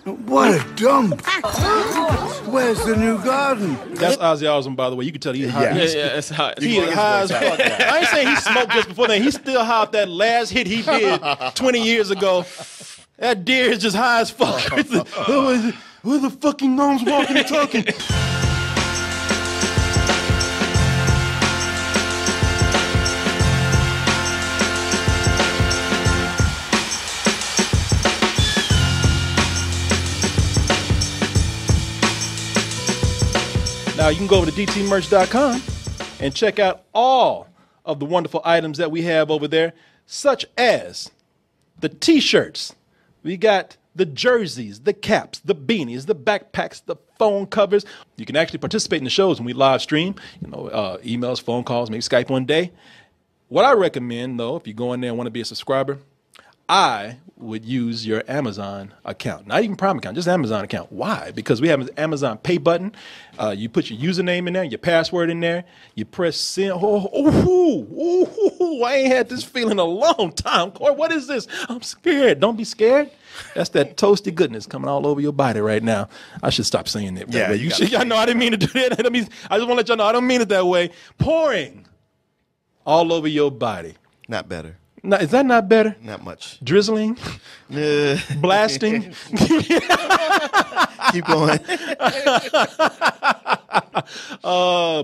What a dump. Where's the new garden? That's Ozzy Osbourne, by the way. You can tell he's high. Yeah, it's hot. He is high as fuck. I ain't saying he smoked just before that. He's still high off that last hit he did 20 years ago. That deer is just high as fuck. Where the fucking gnomes walking and talking? Now, you can go over to dtmerch.com and check out all of the wonderful items that we have over there, such as the t-shirts. We got the jerseys, the caps, the beanies, the backpacks, the phone covers. You can actually participate in the shows when we live stream, emails, phone calls, maybe Skype one day. What I recommend, though, if you go in there and want to be a subscriber, I would use your Amazon account. Not even Prime account, just Amazon account. Why? Because we have an Amazon Pay button. You put your username in there, your password in there. You press send. I ain't had this feeling in a long time. Corey, what is this? I'm scared. Don't be scared. That's that toasty goodness coming all over your body right now. I should stop saying that. Yeah, you should. I know I didn't mean to do that. I just want to let y'all know I don't mean it that way. Pouring all over your body. Not better. No, is that not better? Not much. Drizzling? Blasting? Keep going.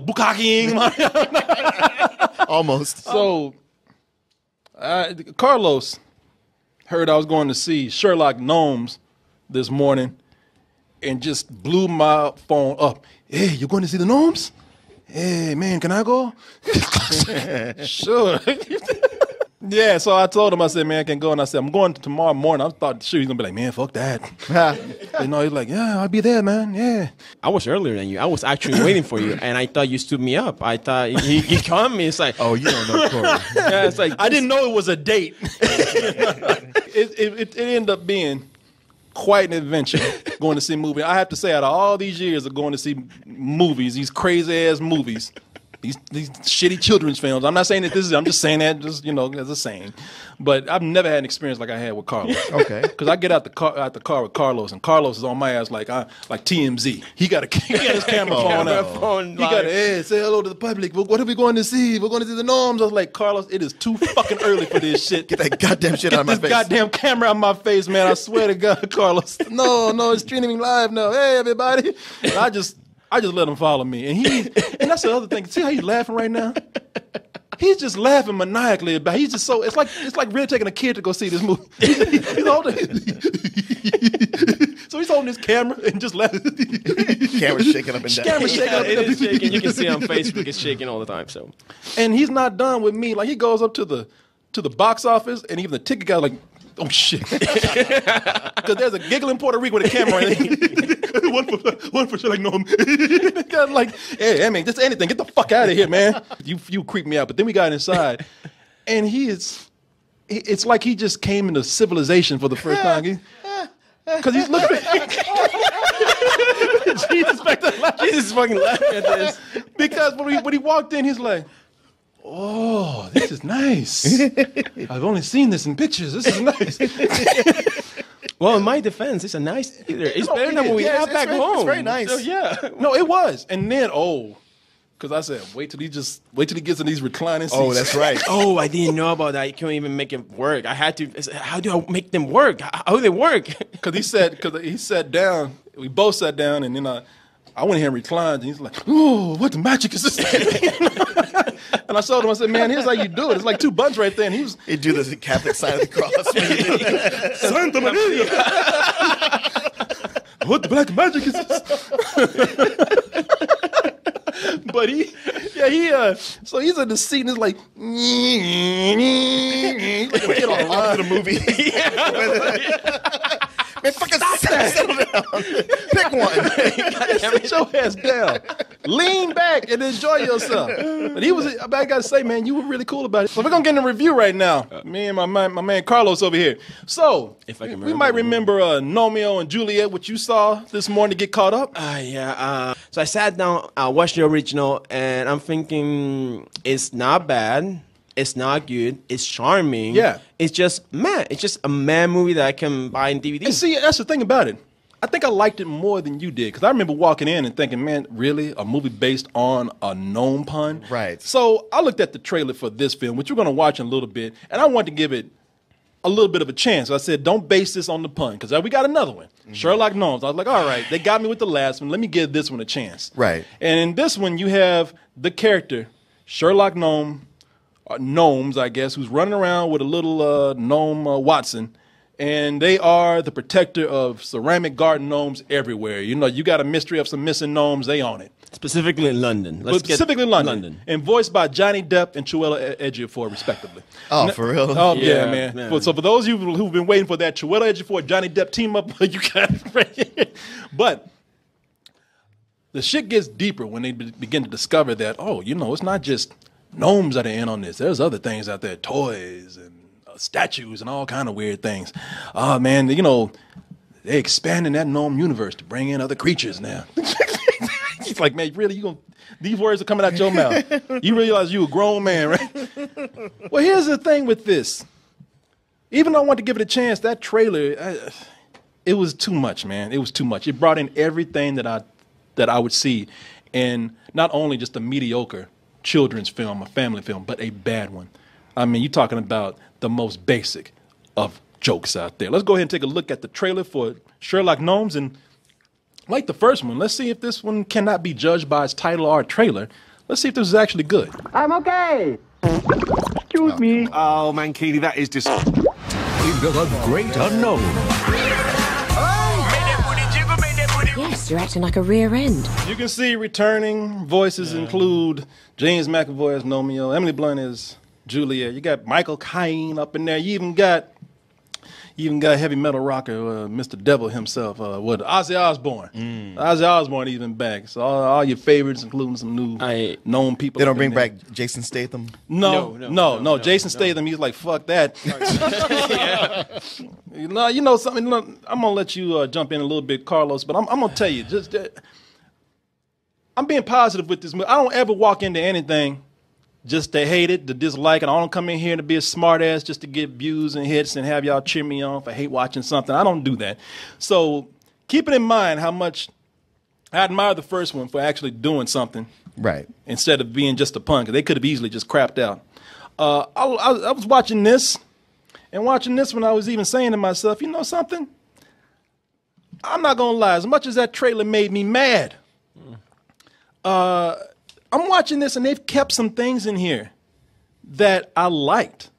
Bukkaking? Almost. So, Carlos heard I was going to see Sherlock Gnomes this morning and just blew my phone up. Hey, you're going to see the gnomes? Hey, man, can I go? Sure. Yeah, so I told him, I said, man, I can go. And I said, I'm going tomorrow morning. I thought, sure, he's going to be like, man, fuck that. He's like, yeah, I'll be there, man, yeah. I was earlier than you. I was actually waiting for you, and I thought you stood me up. I thought he called me. It's like, oh, you don't know Corey. Yeah, it's like, I didn't know it was a date. It ended up being quite an adventure going to see a movie. I have to say, out of all these years of going to see movies, these crazy-ass movies, these shitty children's films. I'm not saying that this is. I'm just saying that just as a saying. But I've never had an experience like I had with Carlos. Okay. Because I get out the car with Carlos, and Carlos is on my ass like TMZ. He got his camera phone out. He got say hello to the public. What are we going to see? We're going to see the gnomes. I was like, Carlos, it is too fucking early for this shit. Get that goddamn shit out of my face. Get this goddamn camera out of my face, man. I swear to God, Carlos. No, it's streaming live now. Hey, everybody. And I just let him follow me. And that's the other thing. See how he's laughing right now? He's just laughing maniacally about it. He's just it's like really taking a kid to go see this movie. He's holding so he's holding his camera and just laughing. Camera's shaking up and down. Camera's shaking up and down. It is shaking. You can see on Facebook it's shaking all the time. So, and he's not done with me. Like he goes up to the box office, and even the ticket guy like, oh shit, because there's a giggling Puerto Rico with a camera in it. one for sure, like, no. Like, hey, I mean, just anything. Get the fuck out of here, man. You creep me out. But then we got inside, and it's like he just came into civilization for the first time. Because he's looking at Jesus fucking laughing at this. Because when he walked in, he's like, oh, this is nice. I've only seen this in pictures. This is nice. Well, in my defense, it's a nice theater. It's better than what we have back home. It's very nice. So, yeah. No, it was. And then, because I said, wait till he gets in these reclining seats. Oh, that's right. Oh, I didn't know about that. You can't even make it work. I had to. How do I make them work? How do they work? Because he sat down. We both sat down, and then I went here and reclined, and he's like, oh, what the magic is this? And I showed him, I said, man, here's how you do it. It's like two buttons right there. And he'd do the Catholic sign of the cross. Santa Maria. What the black magic is this? But so he's in the seat and it's like, get on the movie. Man, fucking settle down. Pick one. Sit your ass down. Lean back and enjoy yourself. But I gotta say, man, you were really cool about it. So we're gonna get in a review right now. Me and my man Carlos over here. So if I can we might remember Romeo and Juliet, what you saw this morning to get caught up. So I sat down, I watched the original, and I'm thinking it's not bad. It's not good. It's charming. Yeah. It's just a man movie that I can buy in DVD. And see, that's the thing about it. I think I liked it more than you did because I remember walking in and thinking, man, really? A movie based on a gnome pun? Right. So I looked at the trailer for this film, which we're going to watch in a little bit, and I wanted to give it a little bit of a chance. So I said, don't base this on the pun because we got another one, Sherlock Gnomes. I was like, all right, they got me with the last one. Let me give this one a chance. Right. And in this one, you have the character, Sherlock Gnomes, I guess, who's running around with a little gnome Watson. And they are the protector of ceramic garden gnomes everywhere. You know, you got a mystery of some missing gnomes, they own it. Specifically in London. Specifically London. And voiced by Johnny Depp and Chiwetel Ejiofor, respectively. Oh, for real? Oh, yeah, man. So for those of you who've been waiting for that Chiwetel Ejiofor, Johnny Depp team up, you got it right here. But the shit gets deeper when they begin to discover that, oh, you know, it's not just gnomes that are in on this. There's other things out there, toys and statues and all kind of weird things. Oh, man, you know, they're expanding that gnome universe to bring in other creatures now. He's like, man, really, these words are coming out your mouth. You realize you a grown man, right? Well, here's the thing with this. Even though I wanted to give it a chance, that trailer, it was too much, man. It was too much. It brought in everything that I would see in not only just a mediocre children's film, a family film, but a bad one. I mean, you're talking about the most basic of jokes out there. Let's go ahead and take a look at the trailer for Sherlock Gnomes. And like the first one, let's see if this one cannot be judged by its title or trailer. Let's see if this is actually good. I'm okay. Excuse me. Oh, Mankini, that is just... Into the great unknown. Yes, you're acting like a rear end. You can see returning voices include James McAvoy as Nomeo, Emily Blunt as Juliet. You got Michael Caine up in there. You even got heavy metal rocker Mr. Devil himself. Ozzy Osbourne. Ozzy Osbourne even back. So all your favorites, including some new known people. They don't bring back Jason Statham? No. Jason Statham, he's like, fuck that. You know something. I'm gonna let you jump in a little bit, Carlos. But I'm gonna tell you, I'm being positive with this movie. I don't ever walk into anything just to hate it, to dislike it. I don't come in here to be a smart ass just to get views and hits and have y'all cheer me on if I hate watching something. I don't do that. So keep it in mind how much I admire the first one for actually doing something. Right. Instead of being just a pun, because they could have easily just crapped out. I was watching this, and watching this when I was even saying to myself, you know something? I'm not going to lie. As much as that trailer made me mad, I'm watching this, and they've kept some things in here that I liked.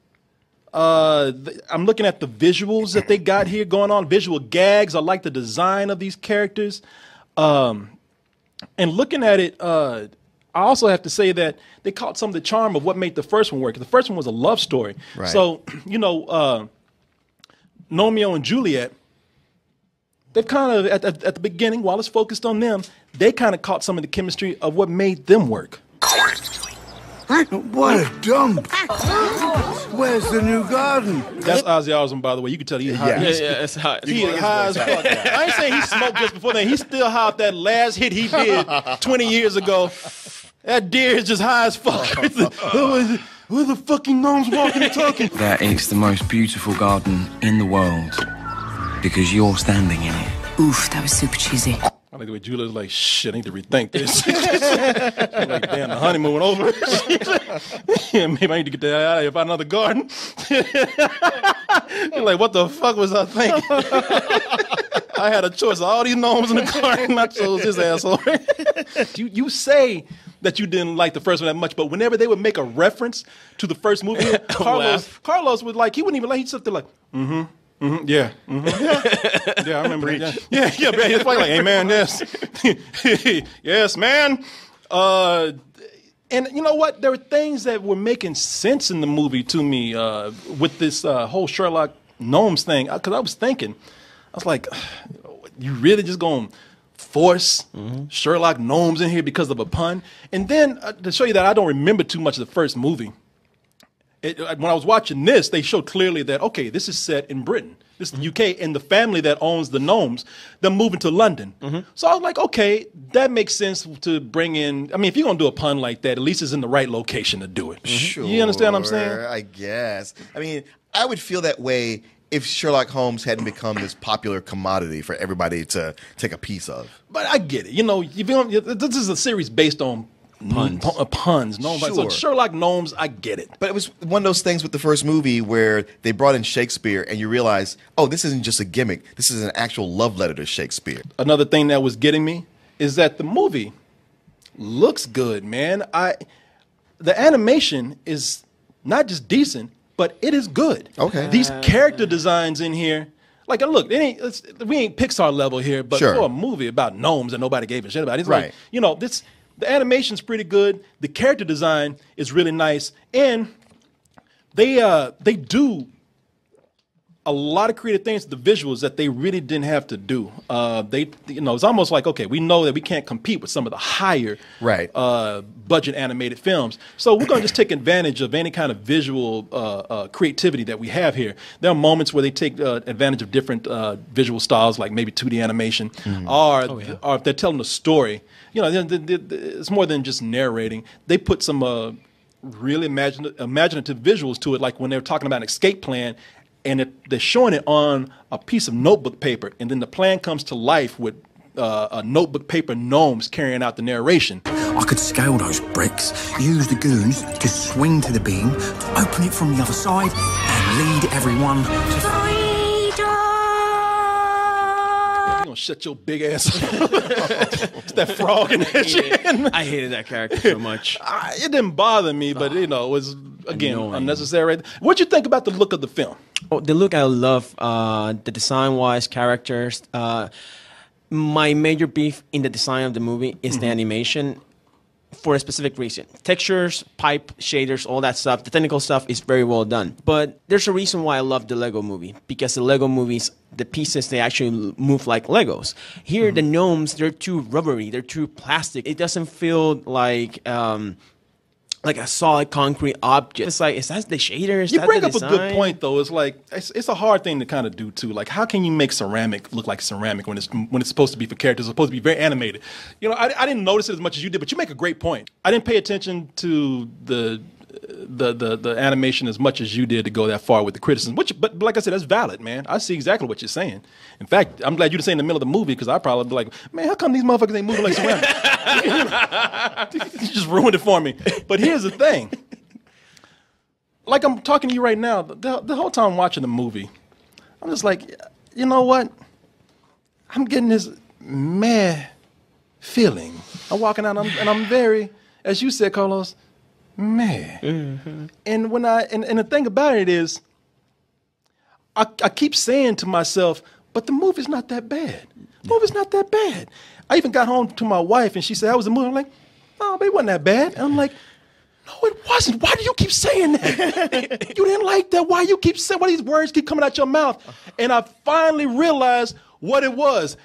I'm looking at the visuals that they got here going on, visual gags. I like the design of these characters. And looking at it, I also have to say that they caught some of the charm of what made the first one work. The first one was a love story. Right. So, you know, Romeo and Juliet, they've kind of, at the beginning, while it's focused on them, they kind of caught some of the chemistry of what made them work. What a dump. Where's the new garden? That's Ozzy Osbourne, by the way. You can tell he's high. Yeah, it's hot. He is high as fuck. I ain't saying he smoked just before that. He's still high off that last hit he did 20 years ago. That deer is just high as fuck. Where the fucking gnomes walking and talking? That is the most beautiful garden in the world because you're standing in it. Oof, that was super cheesy. I like the way Julia's like, shit, I need to rethink this. Like, damn, the honeymoon over. Yeah, maybe I need to get the hell out of here, find another garden. You're like, what the fuck was I thinking? I had a choice of all these gnomes in the garden. I chose this asshole. You say that you didn't like the first one that much, but whenever they would make a reference to the first movie, Carlos would like, he wouldn't even like, he'd sit there like, yeah. Yeah, I remember that. Yeah, it's like, hey, man, yes. Yes, man. And you know what? There were things that were making sense in the movie to me with this whole Sherlock Gnomes thing. Because I was thinking, I was like, you really just going to force Sherlock Gnomes in here because of a pun? And then to show you that I don't remember too much of the first movie, when I was watching this, they showed clearly that, okay, this is set in Britain. This is the UK, and the family that owns the gnomes, they're moving to London. So I was like, okay, that makes sense to bring in. I mean, if you're going to do a pun like that, at least it's in the right location to do it. Sure. You understand what I'm saying? I guess. I mean, I would feel that way if Sherlock Holmes hadn't become this popular commodity for everybody to take a piece of. But I get it. You know, this is a series based on puns. No, Sure. So Sherlock Gnomes, I get it. But it was one of those things with the first movie where they brought in Shakespeare and you realize, oh, this isn't just a gimmick. This is an actual love letter to Shakespeare. Another thing that was getting me is that the movie looks good, man. The animation is not just decent, but it is good. Okay. These character designs in here, like, look, we ain't Pixar level here, but Sure. for a movie about gnomes that nobody gave a shit about, it's Right. like, you know, the animation's pretty good. The character design is really nice, and they do a lot of creative things with the visuals that they really didn't have to do. It's almost like, okay, we know that we can't compete with some of the higher budget animated films, so we're going to just take advantage of any kind of visual creativity that we have here. There are moments where they take advantage of different visual styles, like maybe 2D animation, or if they're telling a story. You know, it's more than just narrating. They put some really imaginative visuals to it, like when they're talking about an escape plan, and they're showing it on a piece of notebook paper, and then the plan comes to life with a notebook paper gnomes carrying out the narration. I could scale those bricks, use the goons to swing to the beam, to open it from the other side, and lead everyone to freedom. You're gonna shut your big ass up. It's that frog in that shit. I hated that character so much. It didn't bother me, but you know, it was again Annoying. unnecessary. What'd you think about the look of the film? Oh, the look I love, the design-wise, characters. My major beef in the design of the movie is the animation for a specific reason. Textures, pipe, shaders, all that stuff. The technical stuff is very well done. But there's a reason why I love the Lego movie. Because the Lego movies, the pieces, they actually move like Legos. Here, the gnomes, they're too rubbery. They're too plastic. It doesn't feel like a solid concrete object. It's like, is that the shaders? You bring up a good point, though. It's like it's a hard thing to kind of do too. Like, how can you make ceramic look like ceramic when it's supposed to be for characters? It's supposed to be very animated. You know, I didn't notice it as much as you did, but you make a great point. I didn't pay attention to the animation as much as you did to go that far with the criticism. But like I said, that's valid, man. I see exactly what you're saying. In fact, I'm glad you didn't say in the middle of the movie, because I'd probably be like, man, how come these motherfuckers ain't moving like ceramic? You just ruined it for me. But here's the thing. Like, I'm talking to you right now, the whole time I'm watching the movie, I'm just like, you know what? I'm getting this meh feeling. I'm walking out and I'm very, as you said, Carlos, meh. Mm-hmm. And when and the thing about it is, I keep saying to myself, but the movie's not that bad. The movie's not that bad. I even got home to my wife and she said, how was the movie? I'm like, no, it wasn't that bad. And I'm like, no, it wasn't. Why do you keep saying that? You didn't like that. Why you keep saying, why these words keep coming out your mouth? And I finally realized what it was.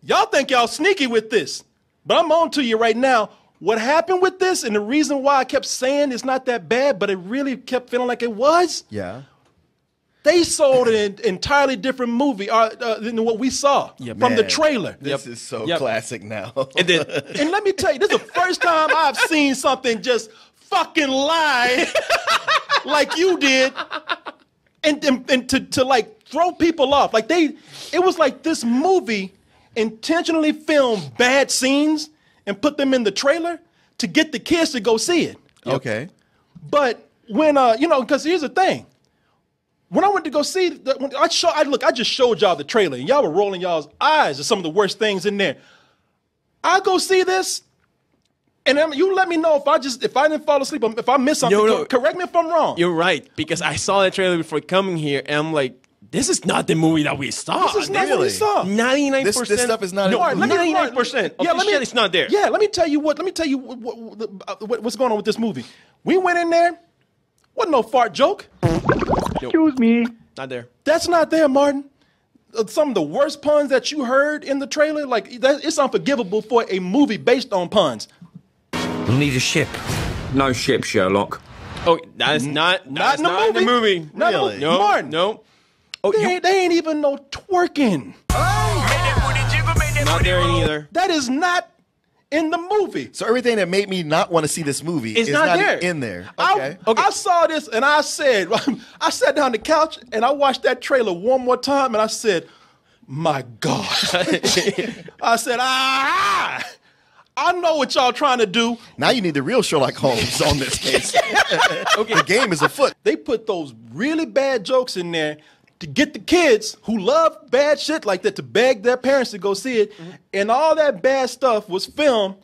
Y'all think y'all sneaky with this, but I'm on to you right now. What happened with this, and the reason why I kept saying it's not that bad, but it really kept feeling like it was? Yeah. They sold an entirely different movie than what we saw from the trailer. This is so classic now. It did. And let me tell you, this is the first time I've seen something just fucking lie like you did, and to like throw people off. Like it was like this movie intentionally filmed bad scenes and put them in the trailer to get the kids to go see it. Okay. But when because here's the thing. When I went to go see, I just showed y'all the trailer, and y'all were rolling y'all's eyes at some of the worst things in there. I go see this, and you let me know if I didn't fall asleep, if I missed something. No. Correct me if I'm wrong. You're right, because I saw the trailer before coming here, and I'm like, this is not the movie that we saw. This is not what we saw. 99%. This stuff is not. No, 99% of the shit is not there. Yeah, let me tell you what's going on with this movie. We went in there, wasn't no fart joke. Excuse me. Not there. That's not there, Martin. Some of the worst puns that you heard in the trailer, it's unforgivable for a movie based on puns. We'll need a ship. No ship, Sherlock. Oh, that's not in the movie. Not Really? No, Martin. no. Oh, They ain't even no twerking. Not there either. That is not in the movie. So everything that made me not want to see this movie is not there. in there. I saw this and I said, I sat down on the couch and I watched that trailer one more time and I said, my God. I said, I know what y'all trying to do. Now you need the real Sherlock Holmes on this case. The game is afoot. They put those really bad jokes in there to get the kids who love bad shit like that to beg their parents to go see it. And all that bad stuff was filmed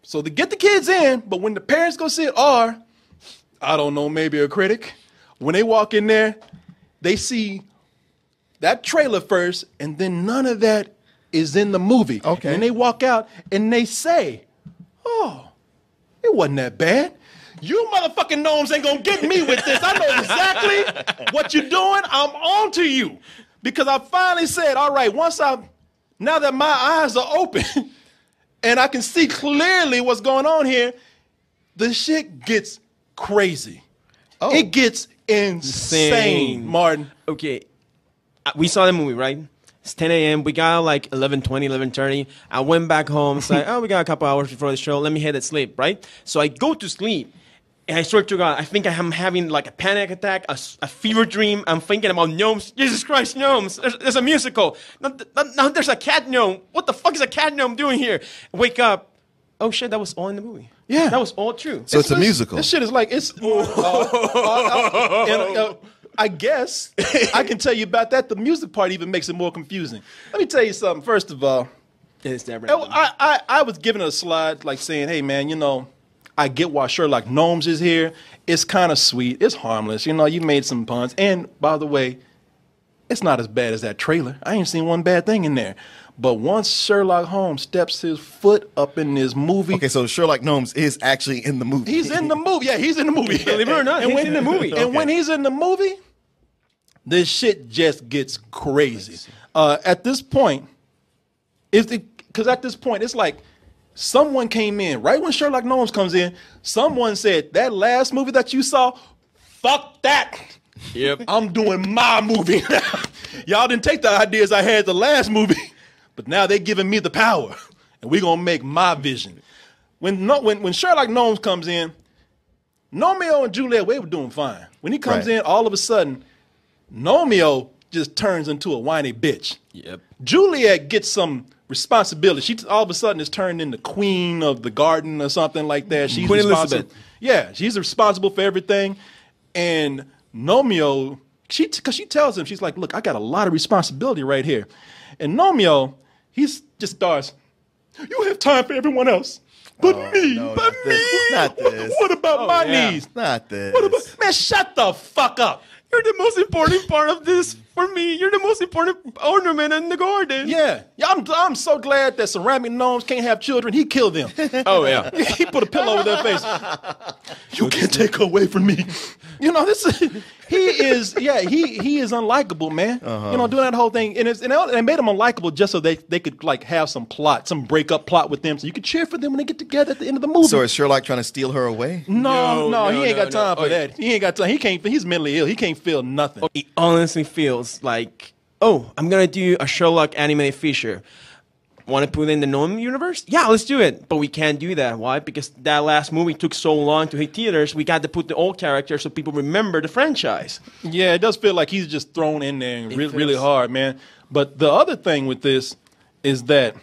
so to get the kids in, but when the parents go see it, or, I don't know, maybe a critic, when they walk in there, they see that trailer first, and then none of that is in the movie. Okay. And they walk out and they say, oh, it wasn't that bad. You motherfucking gnomes ain't gonna get me with this. I know exactly what you're doing. I'm on to you. Because I finally said, all right, now that my eyes are open and I can see clearly what's going on here, the shit gets crazy. Oh. It gets insane, Martin. Okay, we saw the movie, right? It's 10 a.m. We got like 11:20, 11:30. I went back home. It's like, oh, we got a couple hours before the show. Let me head to sleep, right? So I go to sleep. And I swear to God, I think I'm having like a panic attack, a fever dream. I'm thinking about gnomes. Jesus Christ, gnomes. There's a musical. Now there's a cat gnome. What the fuck is a cat gnome doing here? Wake up. Oh, shit, that was all in the movie. Yeah. That was all true. So it's a musical. This shit is like, I guess I can tell you about that. The music part even makes it more confusing. Let me tell you something. First of all, I was giving it a slide like saying, hey, man, you know, I get why Sherlock Gnomes is here. It's kind of sweet. It's harmless. You know, you made some puns. And by the way, it's not as bad as that trailer. I ain't seen one bad thing in there. But once Sherlock Holmes steps his foot up in this movie. Okay, so Sherlock Gnomes is actually in the movie. He's in the movie. Yeah, he's in the movie. Believe it or not, he's in the movie. And when he's in the movie, this shit just gets crazy. At this point, because at this point, it's like someone came in, right when Sherlock Gnomes comes in, someone said, that last movie that you saw, fuck that. Yep. I'm doing my movie. Y'all didn't take the ideas I had the last movie, but now they're giving me the power, and we're going to make my vision. When Sherlock Gnomes comes in, Romeo and Juliet, they were doing fine. When he comes in, all of a sudden, Romeo just turns into a whiny bitch. Yep. Juliet gets some responsibility. She all of a sudden is turned into queen of the garden or something like that. She's Queen responsible. Elizabeth. Yeah, she's responsible for everything. And Romeo, because she tells him, she's like, look, I got a lot of responsibility right here. And Romeo, he just starts, you have time for everyone else. But me, no, but not me. this. Not this. What about my needs? Not this. What about, man, shut the fuck up. You're the most important part of this for me. You're the most important ornament in the garden. Yeah, I'm so glad that ceramic gnomes can't have children. He killed them. Oh, yeah. He put a pillow over their face. You can't take her away from me. You know, he is unlikable, man. You know, doing that whole thing. And they made him unlikable just so they could like have some plot, some breakup plot with them so you could cheer for them when they get together at the end of the movie. So is Sherlock trying to steal her away? No, he ain't got time for that. He ain't got time. He's mentally ill. He can't feel nothing. He honestly feels like, oh, I'm going to do a Sherlock animated feature. Want to put it in the gnome universe? Yeah, let's do it. But we can't do that. Why? Because that last movie took so long to hit theaters. We got to put the old characters so people remember the franchise. Yeah, it does feel like he's just thrown in there really hard, man. But the other thing with this is that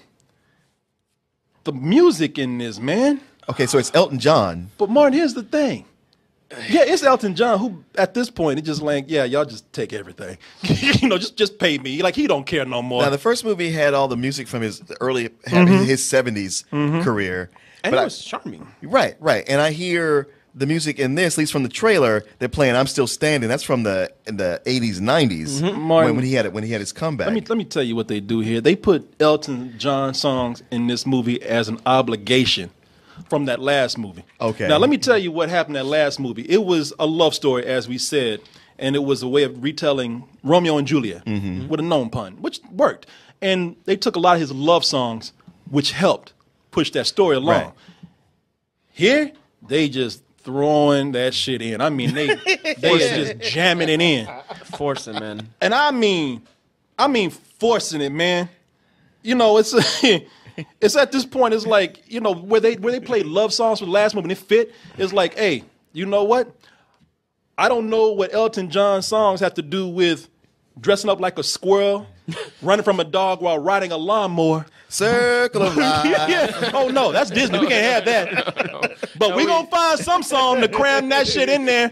the music in this, man. Okay, so it's Elton John. But Martin, here's the thing. Yeah, it's Elton John who, at this point, it's just like, yeah, y'all just take everything. You know, just pay me. Like, he don't care no more. Now, the first movie had all the music from his early, his 70s career. And it was charming. Right. And I hear the music in this, at least from the trailer, they're playing "I'm Still Standing." That's from the 80s, 90s, Martin, when he had his comeback. Let me tell you what they do here. They put Elton John songs in this movie as an obligation from that last movie. Okay. Now, let me tell you what happened in that last movie. It was a love story, as we said, and it was a way of retelling Romeo and Juliet with a gnome pun, which worked. And they took a lot of his love songs, which helped push that story along. Right. Here, they just throwing that shit in. I mean, they just jamming it in. Forcing, man. And I mean forcing it, man. You know, it's it's at this point, it's like, you know, where they played love songs for the last movie and it fit. It's like, hey, you know what? I don't know what Elton John songs have to do with dressing up like a squirrel, running from a dog while riding a lawnmower. Circle of life. Yeah. Oh no, that's Disney. We can't have that. But we gonna find some song to cram that shit in there.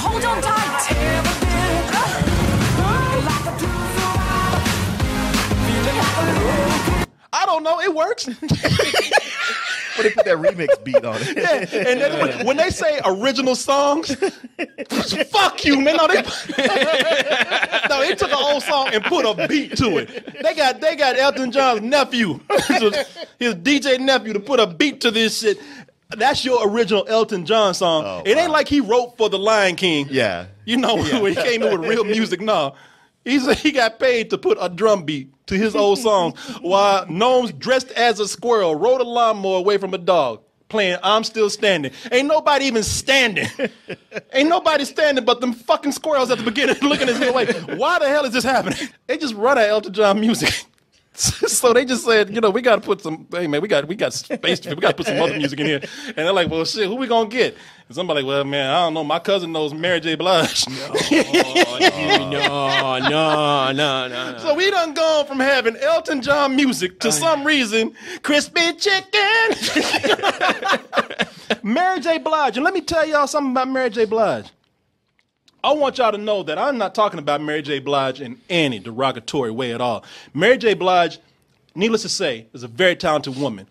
Hold on tight. I don't know. It works. But they put that remix beat on it. Yeah. And then when they say original songs, fuck you, man. No, they took an old song and put a beat to it. They got Elton John's nephew, his DJ nephew, to put a beat to this shit. That's your original Elton John song. Oh, it ain't like he wrote for The Lion King. Yeah. You know, when he came in with real music. No. He got paid to put a drum beat to his old songs while Gnomes dressed as a squirrel rode a lawnmower away from a dog playing I'm Still Standing. Ain't nobody even standing. Ain't nobody standing but them fucking squirrels at the beginning looking at this way. Why the hell is this happening? They just run out Elton John music. So they just said, you know, we got to put some, hey man, we got space, we got to put some other music in here. And they're like, well, shit, who we going to get? And somebody like, well, man, I don't know. My cousin knows Mary J. Blige. No. So we done gone from having Elton John music to some reason, crispy chicken. Mary J. Blige. And let me tell y'all something about Mary J. Blige. I want y'all to know that I'm not talking about Mary J. Blige in any derogatory way at all. Mary J. Blige, needless to say, is a very talented woman.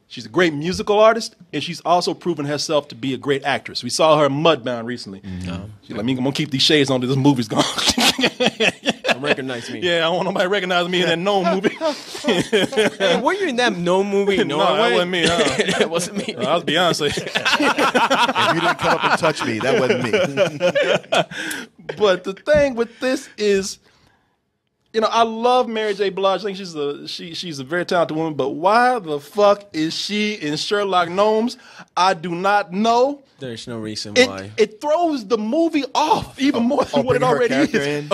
She's a great musical artist, and she's also proven herself to be a great actress. We saw her in Mudbound recently. She's like, I'm going to keep these shades on till this movie's gone. Don't recognize me. Yeah, I don't want nobody recognizing me in that Gnome movie. Hey, were you in that Gnome movie? No, that wasn't me. That wasn't me. I was Beyonce. If you didn't come up and touch me, that wasn't me. But the thing with this is, you know, I love Mary J. Blige. I think she's a very talented woman. But why the fuck is she in Sherlock Gnomes? I do not know. There's no reason why. It throws the movie off even more than what it already is.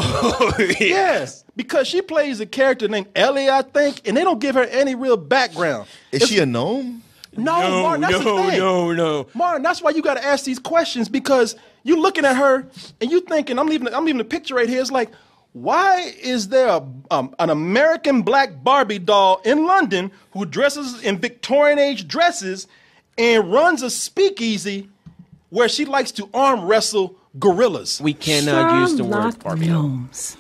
Yes, because she plays a character named Ellie, I think, and they don't give her any real background. Is she a gnome? No, Martin, that's the thing. No. Martin, that's why you got to ask these questions, because you looking at her and you thinking, I'm leaving the picture right here. It's like, why is there an American black Barbie doll in London who dresses in Victorian age dresses and runs a speakeasy where she likes to arm wrestle gorillas? We cannot use the word Sherlock Barbie. Gnomes.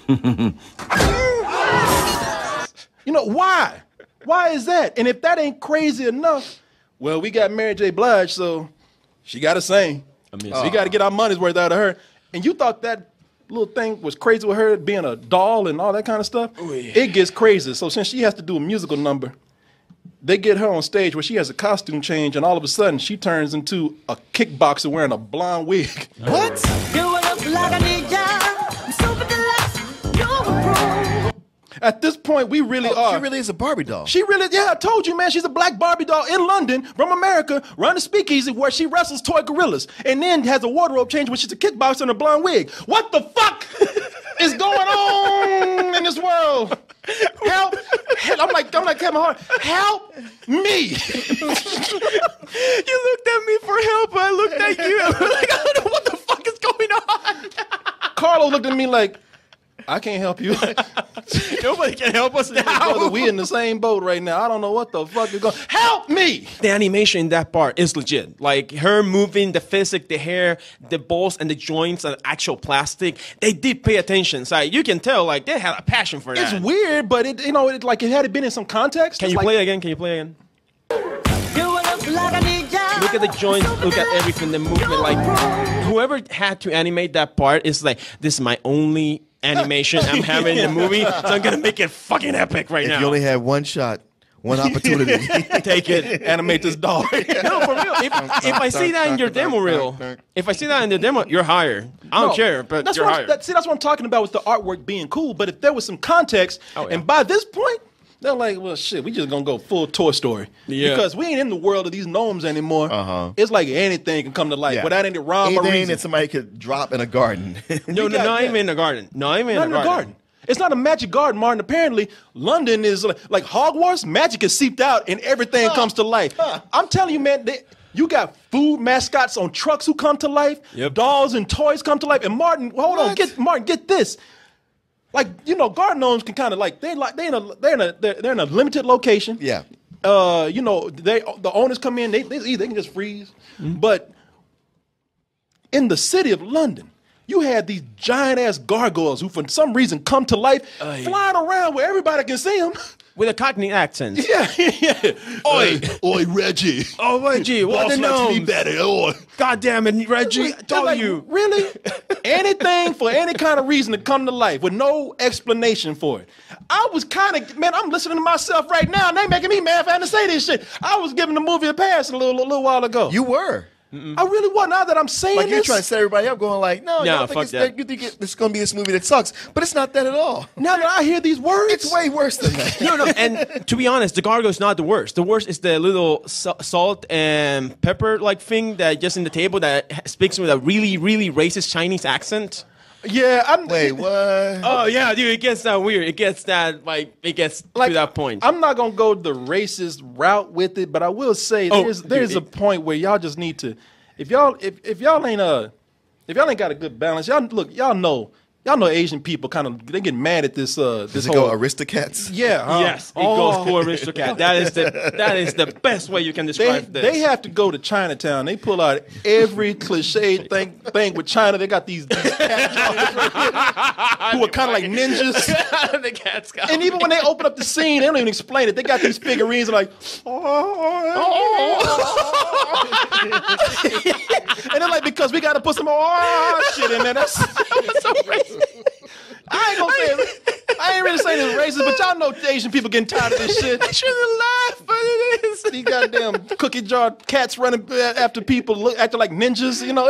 You know, why? Why is that? And if that ain't crazy enough, well, we got Mary J. Blige, so she got to sing. We got to get our money's worth out of her. And you thought that little thing was crazy with her being a doll and all that kind of stuff? Oh, yeah. It gets crazy. So since she has to do a musical number, they get her on stage where she has a costume change, and all of a sudden she turns into a kickboxer wearing a blonde wig. What? At this point, we really are. She really is a Barbie doll. I told you, man, she's a black Barbie doll in London from America, running a speakeasy where she wrestles toy gorillas, and then has a wardrobe change where she's a kickboxer and a blonde wig. What the fuck is going on in this world? Help! I'm like Kevin Hart. Help me! You looked at me for help. I looked at you. I'm like, I don't know what the fuck is going on. Carlo looked at me like, I can't help you. Nobody can help us now. Brother, we in the same boat right now. I don't know what the fuck is going. Help me! The animation in that part is legit. Like her moving, the physics, the hair, the balls, and the joints, and actual plastic. They did pay attention. So you can tell, like they had a passion for that. It's weird, but it had it been in some context. Can you play again? Can you play again? Look at the joints. Look at everything. The movement. Like whoever had to animate that part is like, this is my only animation I'm having in the movie, so I'm gonna make it fucking epic right now. If you only had one shot, one opportunity, take it, animate this doll. No, for real. If I see that in your demo reel, you're hired. I don't care, but you're hired. That's what I'm talking about with the artwork being cool. But if there was some context, and by this point, they're like, well, shit, we just gonna go full Toy Story. Yeah. Because we ain't in the world of these gnomes anymore. It's like anything can come to life without any rhyme or reason. Anything that somebody could drop in a garden. No, not even in the garden. Not even in the garden. It's not a magic garden, Martin. Apparently, London is like Hogwarts. Magic is seeped out and everything comes to life. I'm telling you, man, you got food mascots on trucks who come to life. Yep. Dolls and toys come to life. And Martin, hold on, get this. Like, you know, garden gnomes can kind of like they're in a limited location. Yeah. You know, the owners come in, they can just freeze. But in the city of London, you had these giant ass gargoyles who, for some reason, come to life, flying around where everybody can see them. With a Cockney accent. Yeah. Oi, Reggie. Oh, Reggie, what the gnomes? Better. Oi. God damn it, Reggie. I told Like, you. Really? Anything for any kind of reason to come to life with no explanation for it. I was kind of, man, I'm listening to myself right now, and they making me mad for having to say this shit. I was giving the movie a pass a little while ago. You were. I really was. Now that I'm saying Like this. you're trying to set everybody up, going like, no, fuck that. You think it's going to be this movie that sucks, but it's not that at all. Now that I hear these words. It's way worse than that. No, and to be honest, the gargoyle's not the worst. The worst is the little salt and pepper like thing that just in the table that speaks with a really, really racist Chinese accent. Yeah, Wait, what? Oh yeah, dude, it gets that weird. It gets that to that point. I'm not gonna go the racist route with it, but I will say there's a point where y'all just need to, if y'all ain't got a good balance, y'all know Asian people they get mad at this Does it whole go Aristocats? yeah Yes, it goes for aristocrat. That is the best way you can describe this. They have to go to Chinatown. They pull out every cliche thing with China. They got these cat jaws who are kind of like ninjas. The cats go. And even when they open up the scene, they don't even explain it. They got these figurines like, and they're like, because we got to put some shit in there. That's so racist. I ain't really saying it's racist, but y'all know Asian people getting tired of this shit. I shouldn't laugh, but it is. These goddamn cookie jar cats running after people, acting like ninjas. You know,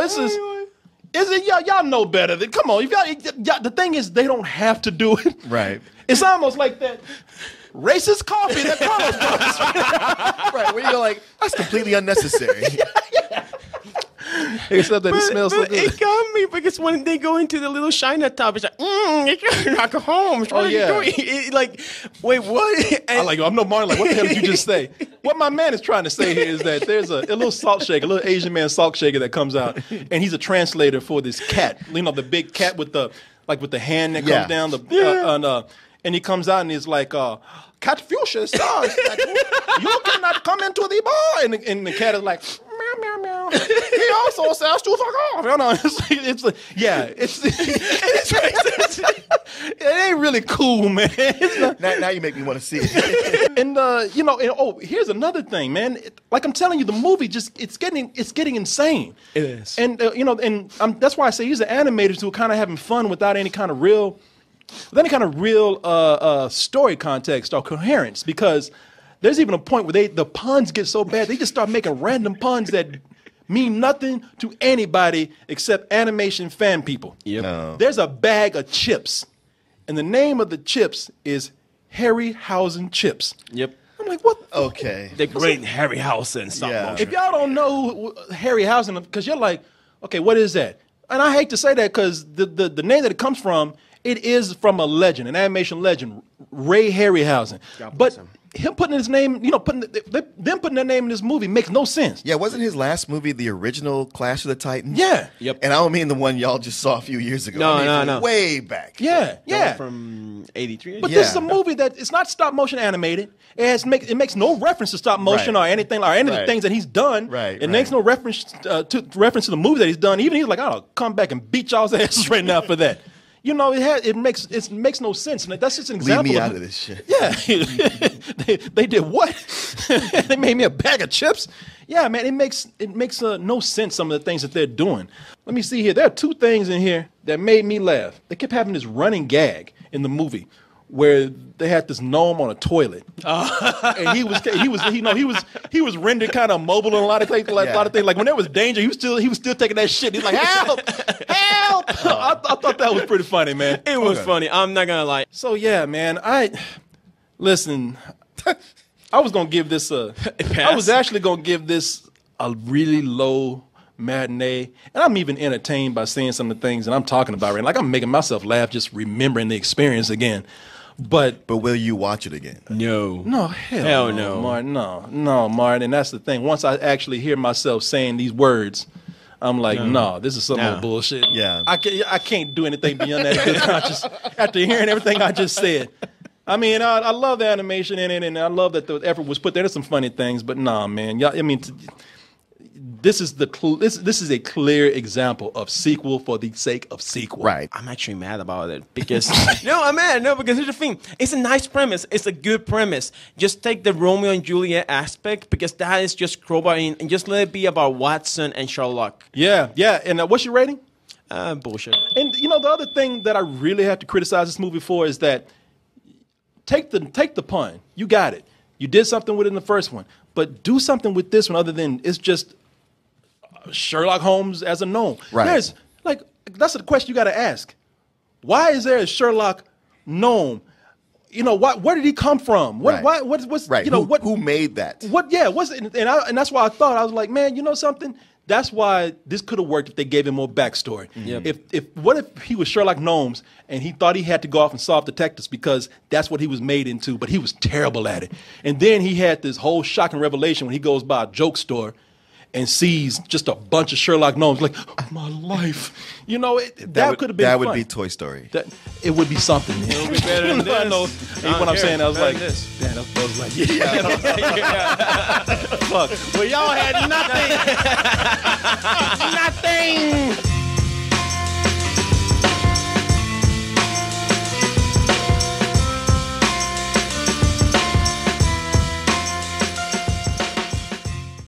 y'all know better. Come on, y'all, the thing is, they don't have to do it. Right. It's almost like that racist coffee that Carlos brought. Right, where you go like, that's completely unnecessary. Except that it smells so But good. it got me because when they go into the little Chinatown, it's like, you're not go home. What are you doing? Like, wait, what? And I'm no Martin. Like, what the hell did you just say? What my man is trying to say here is that there's a little salt shaker, a little Asian man salt shaker that comes out, and he's a translator for this cat. You know, the big cat with the hand that comes down. And he comes out and he's like, Cat Fuchsia, you cannot come into the bar. And the cat is like, meow, meow, meow. He also says to fuck off. You know, it's it ain't really cool, man. Now you make me want to see it. And here's another thing, man. Like I'm telling you, the movie it's getting insane. It is. And that's why I say these are animators who are kind of having fun without any kind of real story context or coherence, because there's even a point where the puns get so bad they just start making random puns that mean nothing to anybody except animation fan people. Yep. No. There's a bag of chips, and the name of the chips is Harryhausen chips. Yep. I'm like, what? Okay. The great Harryhausen stop motion. If y'all don't know Harryhausen, because you're like, okay, what is that? And I hate to say that because the name that it comes from, it is from a legend, an animation legend, Ray Harryhausen. But him putting his name, putting their name in this movie makes no sense. Yeah, wasn't his last movie the original Clash of the Titans? Yeah. Yep. And I don't mean the one y'all just saw a few years ago. No. Way back. Yeah. From 83. But this is a movie that it's not stop motion animated. It makes no reference to stop motion or anything or any of the things that he's done. Right. Makes no reference to the movie that he's done. Even he's like, I'll come back and beat y'all's asses right now for that. It makes no sense. And that's just an example. Leave me out of this shit. Yeah, they did what? They made me a bag of chips. Yeah, man, it makes no sense. Some of the things that they're doing. Let me see here. There are two things in here that made me laugh. They kept having this running gag in the movie where they had this gnome on a toilet, and he was rendered kind of mobile in a lot of things. A lot of things. Like when there was danger, he was still taking that shit. He's like, help. I thought that was pretty funny, man. It was funny. I'm not gonna lie. So yeah, man. Listen. I was gonna give this I was actually gonna give this a really low matinee, and I'm even entertained by seeing some of the things that I'm talking about. Right, like I'm making myself laugh just remembering the experience again. But will you watch it again? No. No, hell no, Martin. No, Martin. And that's the thing. Once I actually hear myself saying these words, I'm like, no, this is some old bullshit. Yeah. I can't do anything beyond that good conscience after hearing everything I just said. I mean, I love the animation in it, and I love that the effort was put there. There's some funny things, but nah, man. I mean, this is a clear example of sequel for the sake of sequel. Right. I'm actually mad about it because I'm mad. No, because here's the thing. It's a nice premise. It's a good premise. Just take the Romeo and Juliet aspect because that is just crowbar in, and just let it be about Watson and Sherlock. Yeah. And what's your rating? Bullshit. And you know, the other thing that I really have to criticize this movie for is that take the pun. You got it. You did something with it in the first one, but do something with this one other than it's just Sherlock Holmes as a gnome. Right. That's the question you got to ask. Why is there a Sherlock gnome? You know, where did he come from? What's right? You know, who made that? And that's why I thought, I was like, man, you know something? That's why this could have worked if they gave him more backstory. Yep. What if he was Sherlock Gnomes and he thought he had to go off and solve detectives because that's what he was made into, but he was terrible at it. And then he had this whole shocking revelation when he goes by a joke store and sees just a bunch of Sherlock Gnomes, like, oh, my life. You know, that could have been That fun. would be Toy Story. It would be something. It would be better than this. I know. What I'm saying, I was like, this. damn, I was like, yeah. Fuck. Well, y'all had nothing. Nothing.